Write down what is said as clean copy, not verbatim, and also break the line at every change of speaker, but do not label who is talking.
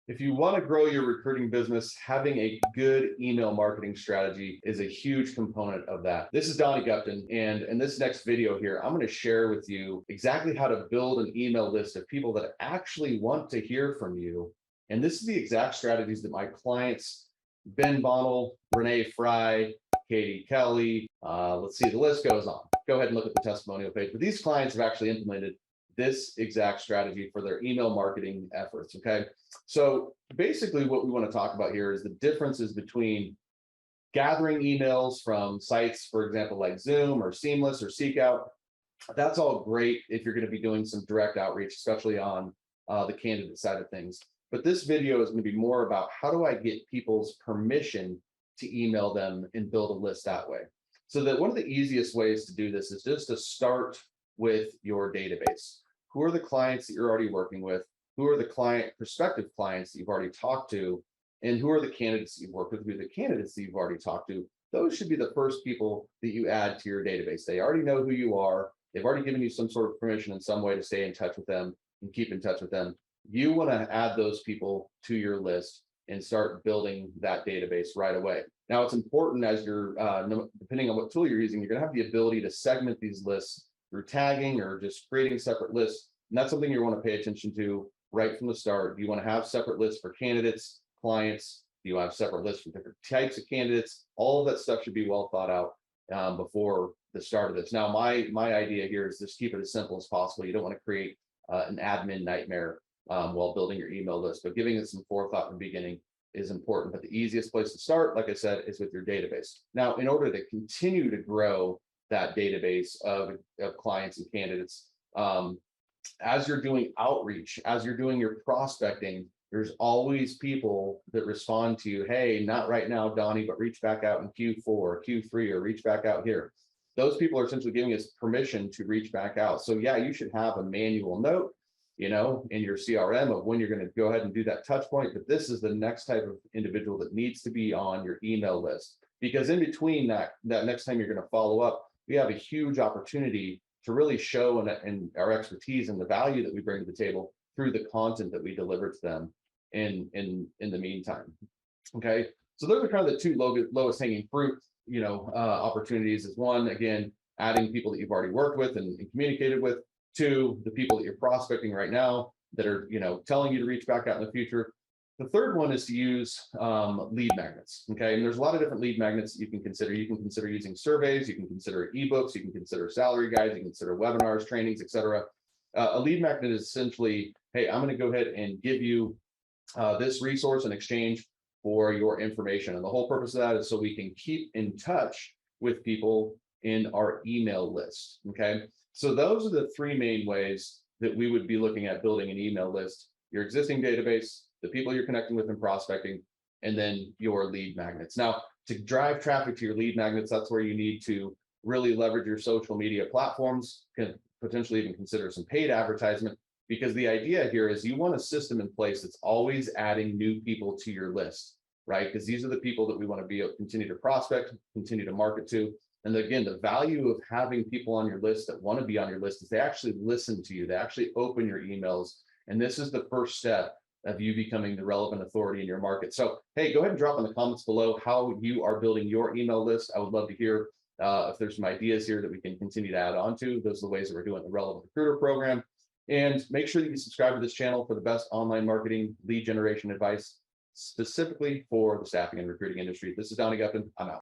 If you want to grow your recruiting business, having a good email marketing strategy is a huge component of that. This is Donnie Gupton, and in this next video here, I'm going to share with you exactly how to build an email list of people that actually want to hear from you. And this is the exact strategies that my clients, Ben Bonnell, Renee Fry, Katie Kelly, let's see, the list goes on. Go ahead and look at the testimonial page. But these clients have actually implemented this exact strategy for their email marketing efforts, okay? So basically what we want to talk about here is the differences between gathering emails from sites, for example, like Zoom or Seamless or Seekout. That's all great if you're going to be doing some direct outreach, especially on the candidate side of things. But this video is going to be more about how do I get people's permission to email them and build a list that way. So that one of the easiest ways to do this is just to start with your database. Who are the clients that you're already working with? Who are the prospective clients that you've already talked to? And who are the candidates that you've worked with? Who are the candidates that you've already talked to? Those should be the first people that you add to your database. They already know who you are. They've already given you some sort of permission in some way to stay in touch with them and keep in touch with them. You want to add those people to your list and start building that database right away. Now, it's important as you're, depending on what tool you're using, you're going to have the ability to segment these lists through tagging or just creating separate lists. And that's something you want to pay attention to right from the start. Do you want to have separate lists for candidates, clients? Do you have separate lists for different types of candidates? All of that stuff should be well thought out before the start of this. Now, my idea here is just keep it as simple as possible. You don't want to create an admin nightmare while building your email list, but giving it some forethought in the beginning is important. But the easiest place to start, like I said, is with your database. Now, in order to continue to grow that database of clients and candidates, as you're doing outreach, as you're doing your prospecting, there's always people that respond to you, hey, not right now, Donnie, but reach back out in Q4 or Q3 or reach back out here. Those people are essentially giving us permission to reach back out. So yeah, you should have a manual note, in your CRM of when you're going to go ahead and do that touch point. But this is the next type of individual that needs to be on your email list, because in between that next time you're going to follow up, we have a huge opportunity to really show and our expertise and the value that we bring to the table through the content that we deliver to them in the meantime. Okay, so those are kind of the two lowest hanging fruit opportunities. Is one, again, adding people that you've already worked with and communicated with. Two, the people that you're prospecting right now that are telling you to reach back out in the future. The third one is to use lead magnets. Okay, and there's a lot of different lead magnets that you can consider. You can consider using surveys, you can consider ebooks, you can consider salary guides, you can consider webinars, trainings, etc. A lead magnet is essentially, hey, I'm going to go ahead and give you this resource in exchange for your information. And the whole purpose of that is so we can keep in touch with people in our email list. Okay, so those are the three main ways that we would be looking at building an email list: your existing database, the people you're connecting with and prospecting, and then your lead magnets. Now, to drive traffic to your lead magnets, that's where you need to really leverage your social media platforms, can potentially even consider some paid advertisement, because the idea here is you want a system in place that's always adding new people to your list, right? Because these are the people that we want to be able to continue to prospect, continue to market to. And again, the value of having people on your list that want to be on your list is they actually listen to you, they actually open your emails. And this is the first step of you becoming the relevant authority in your market. So, hey, go ahead and drop in the comments below how you are building your email list. I would love to hear if there's some ideas here that we can continue to add on to. Those are the ways that we're doing the Relevant Recruiter program. And make sure that you subscribe to this channel for the best online marketing lead generation advice, specifically for the staffing and recruiting industry. This is Donnie Gupton. I'm out.